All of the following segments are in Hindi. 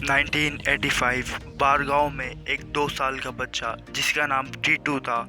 1985 बारगांव में एक 2 साल का बच्चा जिसका नाम टीटू था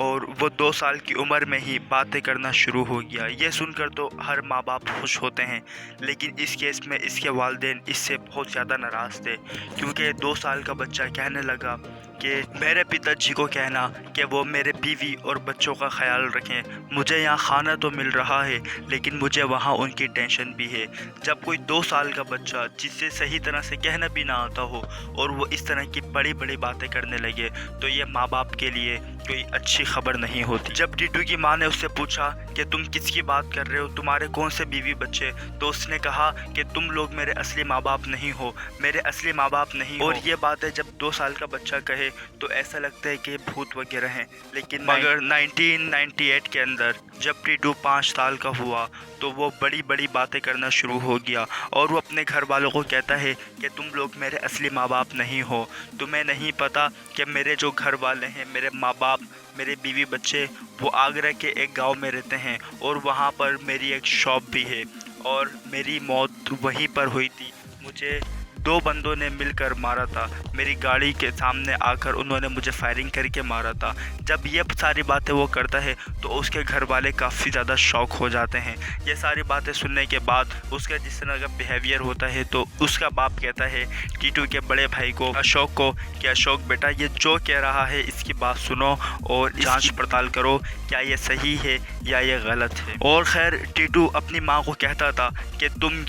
और वो 2 साल की उम्र में ही बातें करना शुरू हो गया। ये सुनकर तो हर माँ बाप खुश होते हैं, लेकिन इस केस में इसके वालिदैन इससे बहुत ज़्यादा नाराज़ थे, क्योंकि 2 साल का बच्चा कहने लगा कि मेरे पिताजी को कहना कि वो मेरे बीवी और बच्चों का ख्याल रखें। मुझे यहाँ खाना तो मिल रहा है, लेकिन मुझे वहाँ उनकी टेंशन भी है। जब कोई 2 साल का बच्चा जिससे सही तरह से कहना भी ना आता हो और वो इस तरह की बड़ी बड़ी बातें करने लगे, तो ये माँ बाप के लिए कोई अच्छी खबर नहीं होती। जब टीटू की माँ ने उससे पूछा कि तुम किसकी बात कर रहे हो, तुम्हारे कौन से बीवी बच्चे, तो उसने कहा कि तुम लोग मेरे असली माँ बाप नहीं हो, मेरे असली माँ बाप नहीं हो। और ये बातें जब 2 साल का बच्चा कहे तो ऐसा लगता है कि भूत वगैरह हैं। लेकिन मगर 1998 के अंदर जब टीटू 5 साल का हुआ तो वो बड़ी बड़ी बातें करना शुरू हो गया और वो अपने घर वालों को कहता है कि तुम लोग मेरे असली माँ बाप नहीं हो। तुम्हें नहीं पता कि मेरे जो घर वाले हैं, मेरे माँ बाप, मेरे बीवी बच्चे, वो आगरा के एक गांव में रहते हैं और वहाँ पर मेरी एक शॉप भी है और मेरी मौत वहीं पर हुई थी। मुझे 2 बंदों ने मिलकर मारा था, मेरी गाड़ी के सामने आकर उन्होंने मुझे फायरिंग करके मारा था। जब ये सारी बातें वो करता है तो उसके घर वाले काफ़ी ज़्यादा शॉक हो जाते हैं। ये सारी बातें सुनने के बाद उसका जिस तरह का बिहेवियर होता है, तो उसका बाप कहता है टीटू के बड़े भाई को, अशोक को, कि अशोक बेटा, ये जो कह रहा है इसकी बात सुनो और जांच पड़ताल करो, क्या ये सही है या ये गलत है। और खैर टीटू अपनी माँ को कहता था कि तुम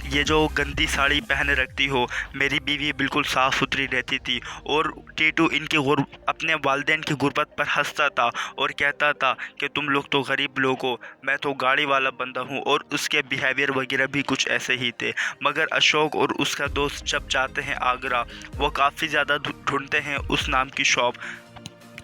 ये जो गंदी साड़ी पहने रखती हो, मेरी बीवी बिल्कुल साफ़ सुथरी रहती थी। और टीटू अपने वालिदैन की गुर्बत पर हंसता था और कहता था कि तुम लोग तो गरीब लोग हो, मैं तो गाड़ी वाला बंदा हूँ। और उसके बिहेवियर वगैरह भी कुछ ऐसे ही थे। मगर अशोक और उसका दोस्त जब जाते हैं आगरा, वो काफ़ी ज़्यादा ढूंढते हैं उस नाम की शॉप,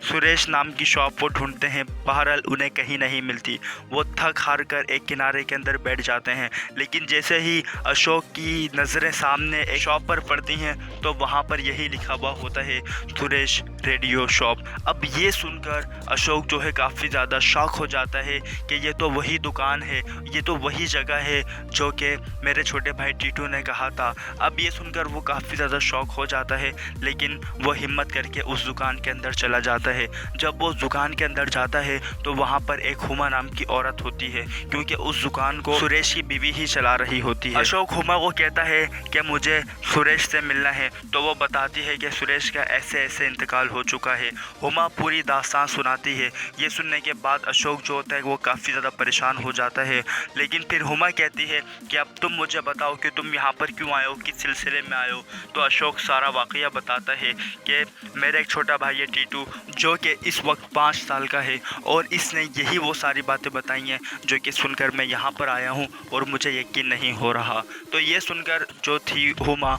सुरेश नाम की शॉप वो ढूंढते हैं, बहरहाल उन्हें कहीं नहीं मिलती। वो थक हार कर एक किनारे के अंदर बैठ जाते हैं। लेकिन जैसे ही अशोक की नज़रें सामने एक शॉप पर पड़ती हैं तो वहाँ पर यही लिखा हुआ होता है, सुरेश रेडियो शॉप। अब ये सुनकर अशोक जो है काफ़ी ज़्यादा शॉक हो जाता है कि ये तो वही दुकान है, ये तो वही जगह है जो कि मेरे छोटे भाई टीटू ने कहा था। अब ये सुनकर वो काफ़ी ज़्यादा शॉक हो जाता है, लेकिन वो हिम्मत करके उस दुकान के अंदर चला जाता है। जब वो दुकान के अंदर जाता है तो वहाँ पर एक हुमा नाम की औरत होती है, क्योंकि उस दुकान को सुरेश की बीवी ही चला रही होती है। अशोक हुमा को कहता है कि मुझे सुरेश से मिलना है, तो वो बताती है कि सुरेश का ऐसे ऐसे इंतकाल हो चुका है। हुमा पूरी दास्तान सुनाती है। ये सुनने के बाद अशोक जो होता है वो काफ़ी ज़्यादा परेशान हो जाता है। लेकिन फिर हुमा कहती है कि अब तुम मुझे बताओ कि तुम यहाँ पर क्यों आए हो, किस सिलसिले में आए हो। तो अशोक सारा वाक़या बताता है कि मेरा एक छोटा भाई है टीटू, जो कि इस वक्त 5 साल का है, और इसने यही वो सारी बातें बताई हैं जो कि सुनकर मैं यहाँ पर आया हूँ और मुझे यकीन नहीं हो रहा। तो ये सुनकर जो थी हुमा,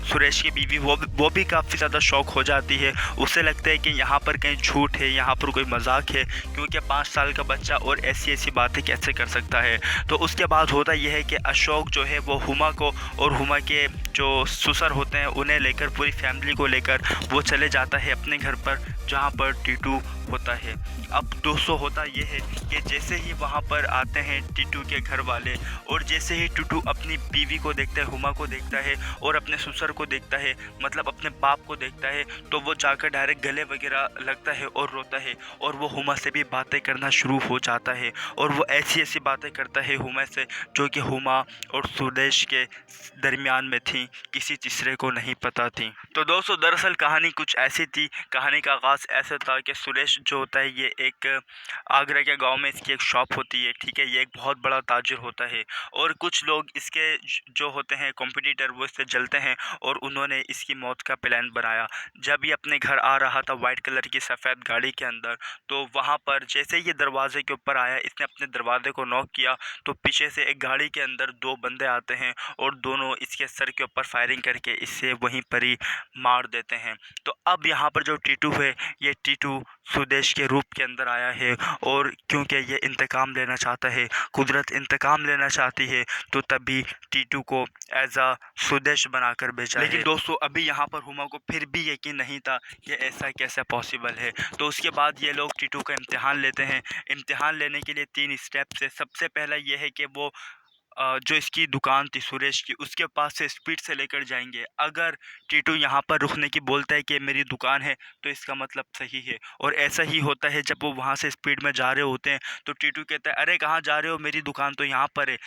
सुरेश की बीवी, वो भी काफ़ी ज़्यादा शौक हो जाती है। उसे लगता है कि यहाँ पर कहीं झूठ है, यहाँ पर कोई मजाक है, क्योंकि 5 साल का बच्चा और ऐसी ऐसी बातें कैसे कर सकता है। तो उसके बाद होता यह है कि अशोक जो है वो हुमा को और हुमा के जो ससुर होते हैं उन्हें लेकर, पूरी फैमिली को लेकर वो चले जाता है अपने घर पर, जहाँ पर टीटू होता है। अब दोस्तों होता ये है कि जैसे ही वहाँ पर आते हैं टीटू के घर वाले, और जैसे ही टीटू अपनी बीवी को देखता है, हुमा को देखता है, और अपने ससुर को देखता है, मतलब अपने बाप को देखता है, तो वो जाकर डायरेक्ट गले वगैरह लगता है और रोता है। और वो हुमा से भी बातें करना शुरू हो जाता है, और वो ऐसी ऐसी बातें करता है हुमा से जो कि हुमा और सुरेश के दरमियान में थी, किसी तीसरे को नहीं पता थी। तो दोस्तों दरअसल कहानी कुछ ऐसी थी। कहानी का आगाज़ ऐसा था कि सुरेश जो होता है ये एक आगरा के गांव में इसकी एक शॉप होती है, ठीक है। ये एक बहुत बड़ा ताजिर होता है, और कुछ लोग इसके जो होते हैं कॉम्पिटिटर, वो इससे जलते हैं और उन्होंने इसकी मौत का प्लान बनाया। जब ये अपने घर आ रहा था वाइट कलर की सफ़ेद गाड़ी के अंदर, तो वहाँ पर जैसे ये दरवाजे के ऊपर आया, इसने अपने दरवाजे को नॉक किया, तो पीछे से एक गाड़ी के अंदर 2 बंदे आते हैं और दोनों इसके सर के ऊपर फायरिंग करके इसे वहीं पर ही मार देते हैं। तो अब यहाँ पर जो टीटू है, ये टीटू सुदेश के रूप के अंदर आया है, और क्योंकि ये इंतकाम लेना चाहता है, कुदरत इंतकाम लेना चाहती है, तो तभी टीटू को एज आ सुदेश बनाकर भेजा है। लेकिन दोस्तों अभी यहाँ पर हुमा को फिर भी यकीन नहीं था कि ऐसा कैसे पॉसिबल है। तो उसके बाद ये लोग टीटू का इम्तिहान लेते हैं। इम्तिहान लेने के लिए 3 स्टेप्स है। सबसे पहला ये है कि वो जो इसकी दुकान थी सुरेश की, उसके पास से स्पीड से लेकर जाएंगे। अगर टीटू यहाँ पर रुकने की बोलता है कि मेरी दुकान है, तो इसका मतलब सही है। और ऐसा ही होता है जब वो वहाँ से स्पीड में जा रहे होते हैं, तो टीटू कहता है अरे कहाँ जा रहे हो, मेरी दुकान तो यहाँ पर है।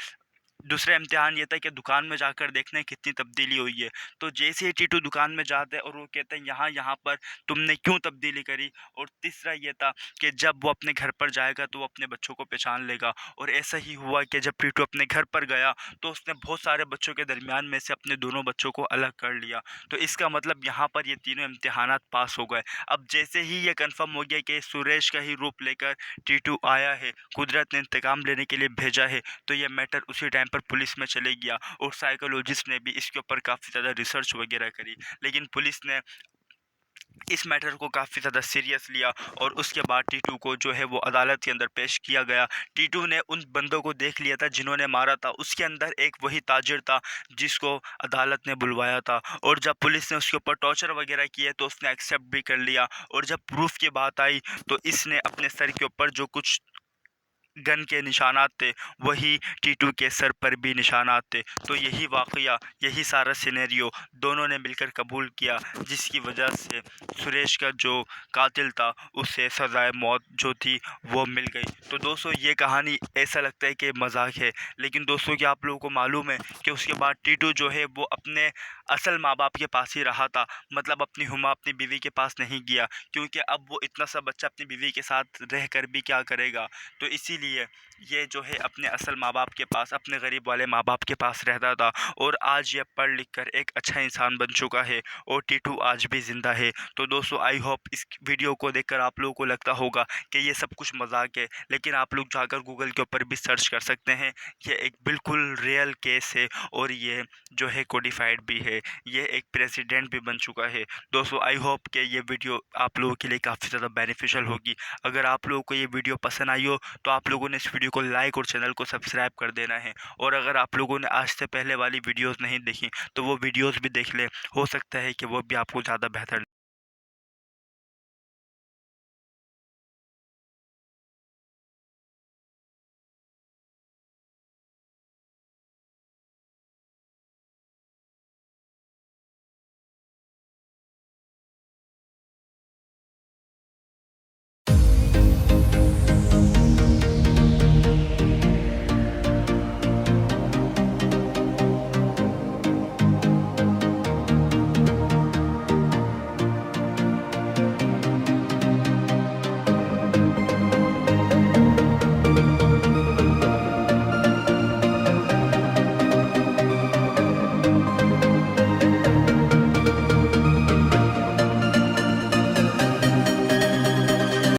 दूसरा इम्तिहान ये था कि दुकान में जाकर देखना है कितनी तब्दीली हुई है। तो जैसे ही टीटू दुकान में जाता है और वो कहते हैं यहाँ यहाँ पर तुमने क्यों तब्दीली करी। और तीसरा ये था कि जब वो अपने घर पर जाएगा तो वो अपने बच्चों को पहचान लेगा। और ऐसा ही हुआ कि जब टीटू अपने घर पर गया तो उसने बहुत सारे बच्चों के दरमियान में से अपने दोनों बच्चों को अलग कर लिया। तो इसका मतलब यहाँ पर ये तीनों इम्तिहानात पास हो गए। अब जैसे ही ये कन्फर्म हो गया कि सुरेश का ही रूप लेकर टीटू आया है, कुदरत ने इंतकाम लेने के लिए भेजा है, तो ये मैटर उसी टाइम पर पुलिस में चले गया। और साइकोलॉजिस्ट ने भी इसके ऊपर काफ़ी ज़्यादा रिसर्च वगैरह करी, लेकिन पुलिस ने इस मैटर को काफ़ी ज़्यादा सीरियस लिया। और उसके बाद टीटू को जो है वो अदालत के अंदर पेश किया गया। टीटू ने उन बंदों को देख लिया था जिन्होंने मारा था, उसके अंदर एक वही ताजिर था जिसको अदालत ने बुलवाया था। और जब पुलिस ने उसके ऊपर टॉर्चर वगैरह किए तो उसने एक्सेप्ट भी कर लिया। और जब प्रूफ की बात आई तो इसने अपने सर के ऊपर जो कुछ गन के निशानात थे, वही टीटू के सर पर भी निशानात थे। तो यही वाक़या, यही सारा सिनेरियो दोनों ने मिलकर कबूल किया, जिसकी वजह से सुरेश का जो कातिल था उसे सज़ाए मौत जो थी वो मिल गई। तो दोस्तों ये कहानी ऐसा लगता है कि मजाक है, लेकिन दोस्तों क्या आप लोगों को मालूम है कि उसके बाद टीटू जो है वो अपने असल माँ बाप के पास ही रहा था। मतलब अपनी हुमा अपनी बीवी के पास नहीं गया, क्योंकि अब वो इतना सा बच्चा अपनी बीवी के साथ रह कर भी क्या करेगा। तो इसीलिए ये जो है अपने असल माँ बाप के पास, अपने गरीब वाले माँ बाप के पास रहता था। और आज ये पढ़ लिख कर एक अच्छा इंसान बन चुका है और टीटू आज भी ज़िंदा है। तो दोस्तों आई होप इस वीडियो को देखकर आप लोगों को लगता होगा कि ये सब कुछ मजाक है, लेकिन आप लोग जाकर गूगल के ऊपर भी सर्च कर सकते हैं। ये एक बिल्कुल रियल केस है और ये जो है कोडिफाइड भी है। ये एक प्रेसिडेंट भी बन चुका है। दोस्तों आई होप कि ये वीडियो आप लोगों के लिए काफ़ी ज़्यादा बेनिफिशियल होगी। अगर आप लोगों को ये वीडियो पसंद आई हो तो आप लोगों ने इस वीडियो को लाइक और चैनल को सब्सक्राइब कर देना है। और अगर आप लोगों ने आज से पहले वाली वीडियोस नहीं देखी तो वो वीडियोस भी देख लें, हो सकता है कि वो भी आपको ज़्यादा बेहतर